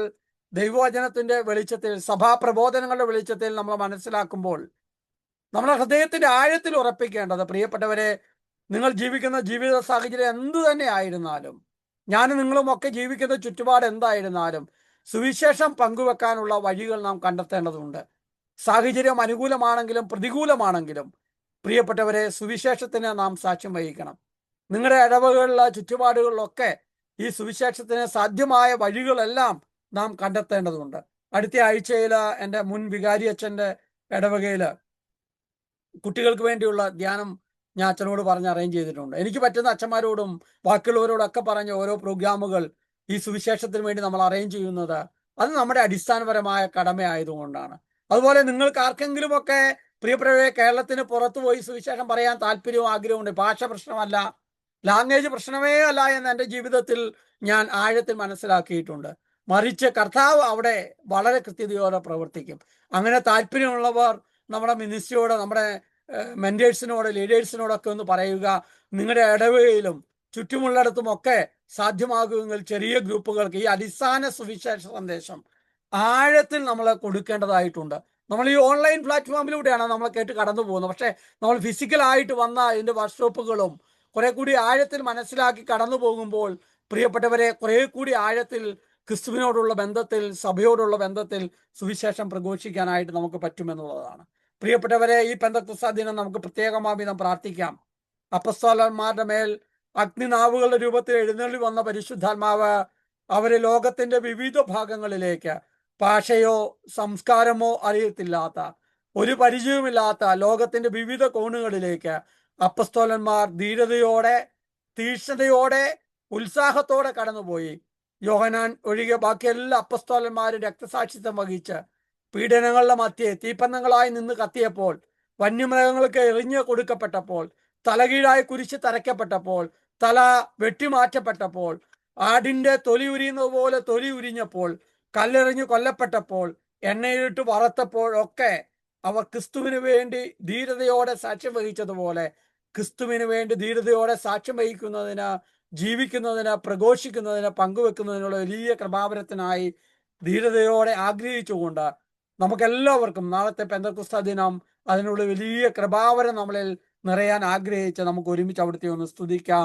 ദൈവവചനത്തിന്റെ വെളിച്ചത്തിൽ, സഭാപ്രബോധനങ്ങളുടെ വെളിച്ചത്തിൽ നമ്മൾ മനസ്സിലാക്കുമ്പോൾ നമ്മുടെ ഹൃദയത്തിന്റെ ആഴത്തിൽ ഉറപ്പിക്കേണ്ടത്, പ്രിയപ്പെട്ടവരെ, നിങ്ങൾ ജീവിക്കുന്ന ജീവിത സാഹചര്യം എന്തു തന്നെ ആയിരുന്നാലും, ഞാനും നിങ്ങളും ഒക്കെ ജീവിക്കുന്ന ചുറ്റുപാട് എന്തായിരുന്നാലും, സുവിശേഷം പങ്കുവെക്കാനുള്ള വഴികൾ നാം കണ്ടെത്തേണ്ടതുണ്ട്. സാഹചര്യം അനുകൂലമാണെങ്കിലും പ്രതികൂലമാണെങ്കിലും പ്രിയപ്പെട്ടവരെ, സുവിശേഷത്തിന് നാം സാക്ഷ്യം വഹിക്കണം. നിങ്ങളുടെ ഇടവകളിലെ ചുറ്റുപാടുകളിലൊക്കെ ഈ സുവിശേഷത്തിന് സാധ്യമായ വഴികളെല്ലാം നാം കണ്ടെത്തേണ്ടതുണ്ട്. അടുത്ത ആഴ്ചയിൽ എൻ്റെ മുൻ വികാരി അച്ഛൻ്റെ ഇടവകയിൽ കുട്ടികൾക്ക് വേണ്ടിയുള്ള ധ്യാനം ഞാൻ അച്ഛനോട് പറഞ്ഞ് അറേഞ്ച് ചെയ്തിട്ടുണ്ട്. എനിക്ക് പറ്റുന്ന അച്ഛന്മാരോടും ബാക്കിയുള്ളവരോടൊക്കെ പറഞ്ഞ ഓരോ പ്രോഗ്രാമുകൾ ഈ സുവിശേഷത്തിന് വേണ്ടി നമ്മൾ അറേഞ്ച് ചെയ്യുന്നത് അത് നമ്മുടെ അടിസ്ഥാനപരമായ കടമയായതുകൊണ്ടാണ്. അതുപോലെ നിങ്ങൾക്ക് ആർക്കെങ്കിലുമൊക്കെ, പ്രിയപ്പെട്ടവരെ, കേരളത്തിന് പുറത്തു പോയി സുവിശേഷം പറയാൻ താല്പര്യവും ആഗ്രഹമുണ്ട്. ഭാഷ പ്രശ്നമല്ല, ലാംഗ്വേജ് പ്രശ്നമേ അല്ല എന്ന് എൻ്റെ ജീവിതത്തിൽ ഞാൻ ആഴത്തിൽ മനസ്സിലാക്കിയിട്ടുണ്ട്. മറിച്ച് കർത്താവ് അവിടെ വളരെ കൃത്യതയോടെ പ്രവർത്തിക്കും. അങ്ങനെ താല്പര്യമുള്ളവർ നമ്മുടെ മിനിസ്ട്രിയോട്, നമ്മുടെ മെന്റേഴ്സിനോട്, ലീഡേഴ്സിനോടൊക്കെ ഒന്ന് പറയുക. നിങ്ങളുടെ ഇടവകയിലും ചുറ്റുമുള്ളിടത്തുമൊക്കെ സാധ്യമാകുമെങ്കിൽ ചെറിയ ഗ്രൂപ്പുകൾക്ക് ഈ അടിസ്ഥാന സുവിശേഷ സന്ദേശം ആഴത്തിൽ നമ്മൾ കൊടുക്കേണ്ടതായിട്ടുണ്ട്. നമ്മൾ ഈ ഓൺലൈൻ പ്ലാറ്റ്ഫോമിലൂടെയാണ് നമ്മൾ കേട്ട് കടന്നു പോകുന്നത്. പക്ഷേ നമ്മൾ ഫിസിക്കലായിട്ട് വന്ന ഇതിൻ്റെ വർക്ക്ഷോപ്പുകളും കുറെ കൂടി ആഴത്തിൽ മനസ്സിലാക്കി കടന്നു പോകുമ്പോൾ, പ്രിയപ്പെട്ടവരെ, കുറെ കൂടി ആഴത്തിൽ ക്രിസ്തുവിനോടുള്ള ബന്ധത്തിൽ, സഭയോടുള്ള ബന്ധത്തിൽ സുവിശേഷം പ്രഘോഷിക്കാനായിട്ട് നമുക്ക് പറ്റുമെന്നുള്ളതാണ്. പ്രിയപ്പെട്ടവരെ, ഈ പെന്തക്കോസ്താ ദിനം നമുക്ക് പ്രത്യേകമായി വിധം പ്രാർത്ഥിക്കാം. അപ്പസ്തോലന്മാരുടെ മേൽ അഗ്നിനാവുകളുടെ രൂപത്തിൽ എഴുന്നള്ളി വന്ന പരിശുദ്ധാത്മാവ് അവരെ ലോകത്തിന്റെ വിവിധ ഭാഗങ്ങളിലേക്ക്, ഭാഷയോ സംസ്കാരമോ അറിയത്തില്ലാത്ത, ഒരു പരിചയവുമില്ലാത്ത ലോകത്തിന്റെ വിവിധ കോണുകളിലേക്ക് അപ്പസ്തോലന്മാർ ധീരതയോടെ, തീക്ഷ്ണതയോടെ, ഉത്സാഹത്തോടെ കടന്നുപോയി. യോഹന്നാൻ ഒഴികെ ബാക്കി എല്ലാ അപ്പസ്തോലന്മാരും രക്തസാക്ഷിത്വം വഹിച്ച് പീഡനങ്ങളുടെ മധ്യേ തീപ്പന്തങ്ങളായി നിന്ന് കത്തിയപ്പോൾ, വന്യമൃഗങ്ങൾക്ക് എറിഞ്ഞു കൊടുക്കപ്പെട്ടപ്പോൾ, തലകീഴായി കുരിശ് തറയ്ക്കപ്പെട്ടപ്പോൾ, തല വെട്ടിമാറ്റപ്പെട്ടപ്പോൾ, ആടിന്റെ തൊലി ഉരിയുന്നത് പോലെ തൊലി ഉരിഞ്ഞപ്പോൾ, കല്ലെറിഞ്ഞ് കൊല്ലപ്പെട്ടപ്പോൾ, എണ്ണയിട്ട് വറുത്തപ്പോഴൊക്കെ അവർ ക്രിസ്തുവിന് വേണ്ടി ധീരതയോടെ സാക്ഷ്യം വഹിച്ചതുപോലെ ക്രിസ്തുവിന് വേണ്ടി ധീരതയോടെ സാക്ഷ്യം വഹിക്കുന്നതിന്, ജീവിക്കുന്നതിന്, പ്രഘോഷിക്കുന്നതിന്, പങ്കുവെക്കുന്നതിനുള്ള വലിയ കൃപാവരത്തിനായി ധീരതയോടെ ആഗ്രഹിച്ചുകൊണ്ട് നമുക്കെല്ലാവർക്കും നാളത്തെ പെന്തക്കോസ്താ ദിനം അതിനുള്ള വലിയ കൃപാവരം നമ്മളിൽ നിറയാൻ ആഗ്രഹിച്ച് നമുക്ക് ഒരുമിച്ച് അവിടുത്തെ ഒന്ന് സ്തുതിക്കാം.